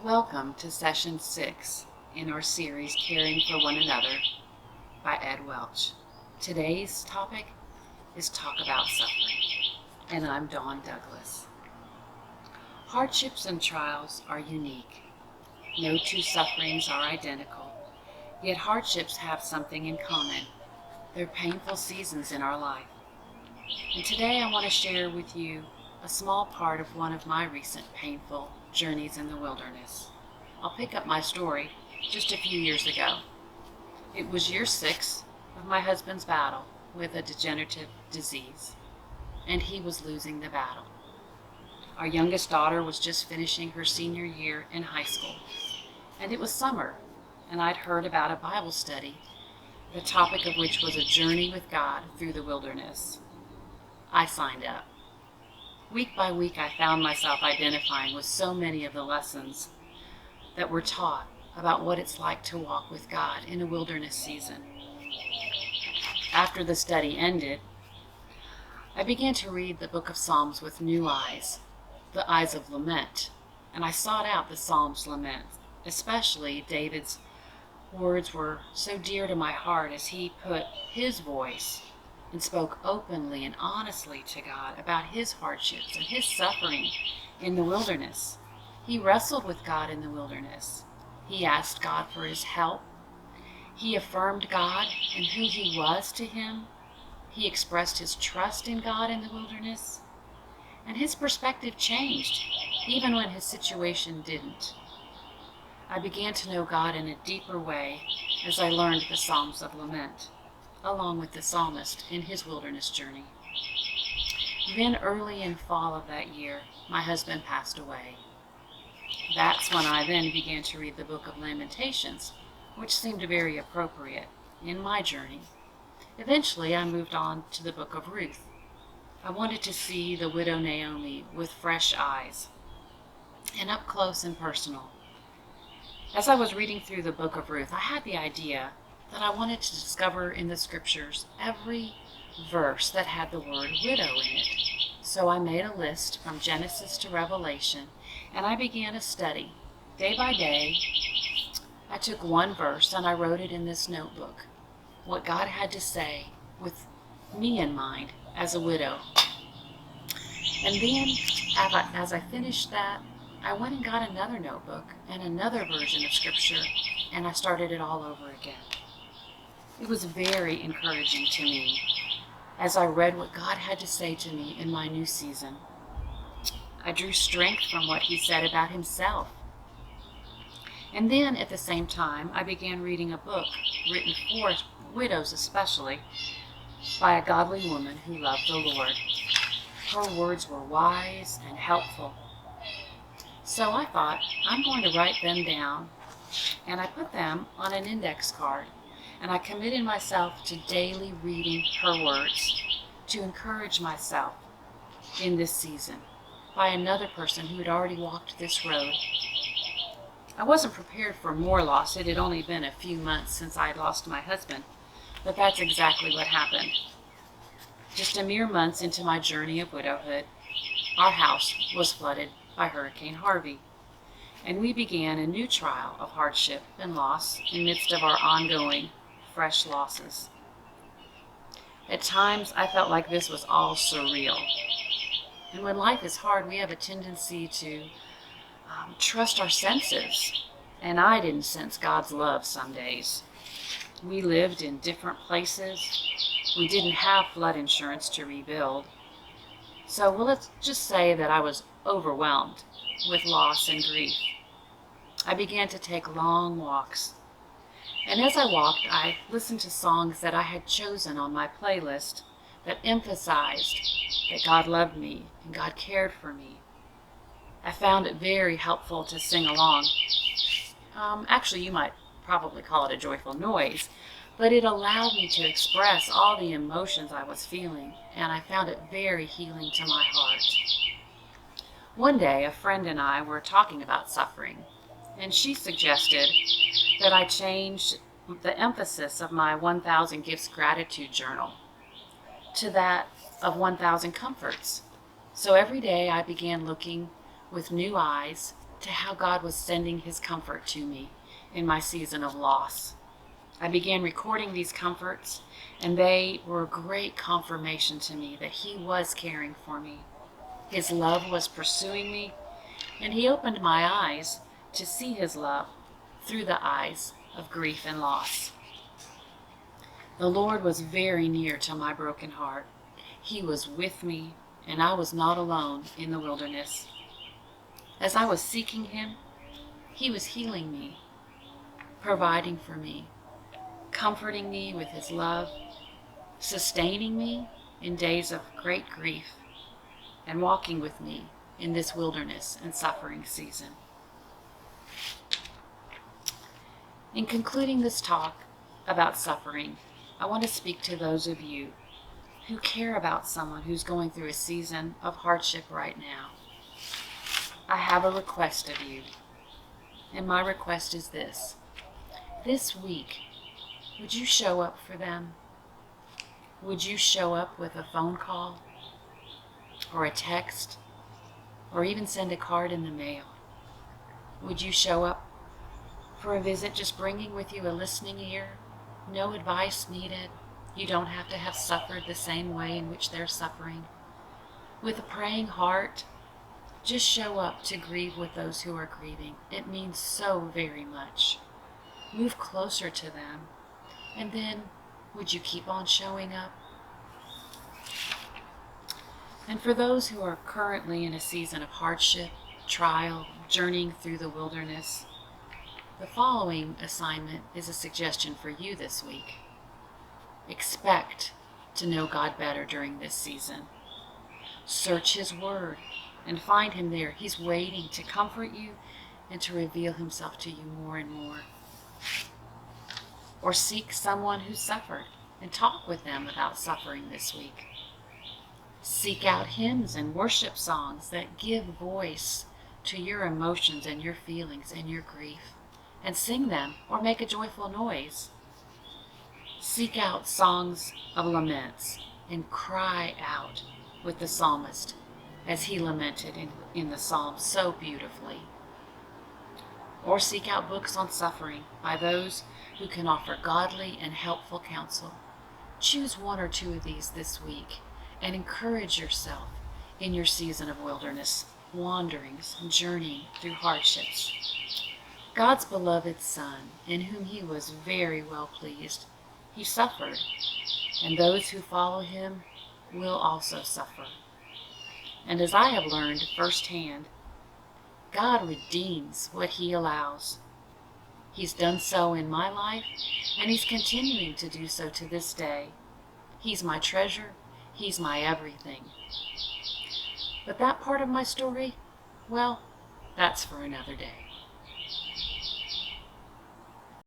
Welcome to Session 6 in our series Caring for One Another by Ed Welch. Today's topic is Talk About Suffering, and I'm Dawn Douglas. Hardships and trials are unique. No two sufferings are identical, yet hardships have something in common. They're painful seasons in our life. And today I want to share with you a small part of one of my recent painful journeys in the wilderness. I'll pick up my story just a few years ago. It was year 6 of my husband's battle with a degenerative disease, and he was losing the battle. Our youngest daughter was just finishing her senior year in high school, and it was summer, and I'd heard about a Bible study, the topic of which was a journey with God through the wilderness. I signed up. Week by week, I found myself identifying with so many of the lessons that were taught about what it's like to walk with God in a wilderness season. After the study ended, I began to read the book of Psalms with new eyes, the eyes of lament, and I sought out the Psalms lament. Especially David's words were so dear to my heart as he put his voice and spoke openly and honestly to God about his hardships and his suffering in the wilderness. He wrestled with God in the wilderness. He asked God for his help. He affirmed God and who he was to him. He expressed his trust in God in the wilderness. And his perspective changed, even when his situation didn't. I began to know God in a deeper way as I learned the Psalms of Lament, along with the psalmist in his wilderness journey. Then early in fall of that year, my husband passed away. That's when I then began to read the book of Lamentations, which seemed very appropriate in my journey. Eventually, I moved on to the book of Ruth. I wanted to see the widow Naomi with fresh eyes and up close and personal. As I was reading through the book of Ruth, I had the idea that I wanted to discover in the scriptures every verse that had the word widow in it. So I made a list from Genesis to Revelation, and I began a study. Day by day, I took one verse and I wrote it in this notebook, what God had to say with me in mind as a widow. And then, as I finished that, I went and got another notebook and another version of scripture, and I started it all over again. It was very encouraging to me as I read what God had to say to me in my new season. I drew strength from what he said about himself. And then at the same time, I began reading a book written for widows especially by a godly woman who loved the Lord. Her words were wise and helpful. So I thought, I'm going to write them down, and I put them on an index card. And I committed myself to daily reading her words to encourage myself in this season by another person who had already walked this road. I wasn't prepared for more loss. It had only been a few months since I had lost my husband, but that's exactly what happened. Just a mere months into my journey of widowhood, our house was flooded by Hurricane Harvey, and we began a new trial of hardship and loss in midst of our ongoing fresh losses. At times, I felt like this was all surreal. And when life is hard, we have a tendency to trust our senses. And I didn't sense God's love some days. We lived in different places. We didn't have flood insurance to rebuild. So let's just say that I was overwhelmed with loss and grief. I began to take long walks. And as I walked, I listened to songs that I had chosen on my playlist that emphasized that God loved me and God cared for me. I found it very helpful to sing along. Actually, you might probably call it a joyful noise, but it allowed me to express all the emotions I was feeling, and I found it very healing to my heart. One day, a friend and I were talking about suffering, and she suggested that I change the emphasis of my 1,000 Gifts Gratitude Journal to that of 1,000 Comforts. So every day I began looking with new eyes to how God was sending his comfort to me in my season of loss. I began recording these comforts, and they were great confirmation to me that he was caring for me. His love was pursuing me, and he opened my eyes to see his love through the eyes of grief and loss. The Lord was very near to my broken heart. He was with me, and I was not alone in the wilderness. As I was seeking him, he was healing me, providing for me, comforting me with his love, sustaining me in days of great grief, and walking with me in this wilderness and suffering season. In concluding this talk about suffering, I want to speak to those of you who care about someone who's going through a season of hardship right now. I have a request of you, and my request is this. This week, would you show up for them? Would you show up with a phone call or a text or even send a card in the mail? Would you show up for a visit just bringing with you a listening ear? No advice needed. You don't have to have suffered the same way in which they're suffering. With a praying heart, just show up to grieve with those who are grieving. It means so very much. Move closer to them. And then, would you keep on showing up? And for those who are currently in a season of hardship, trial, journeying through the wilderness, the following assignment is a suggestion for you this week. Expect to know God better during this season. Search his word and find him there. He's waiting to comfort you and to reveal himself to you more and more. Or seek someone who suffered and talk with them about suffering this week. Seek out hymns and worship songs that give voice to your emotions and your feelings and your grief, and sing them or make a joyful noise. Seek out songs of laments and cry out with the psalmist as he lamented in the Psalms so beautifully. Or seek out books on suffering by those who can offer godly and helpful counsel. Choose one or two of these this week and encourage yourself in your season of wilderness, wanderings, and journeying through hardships. God's beloved Son, in whom he was very well pleased, he suffered, and those who follow him will also suffer. And as I have learned firsthand, God redeems what he allows. He's done so in my life, and he's continuing to do so to this day. He's my treasure. He's my everything. But that part of my story, well, that's for another day.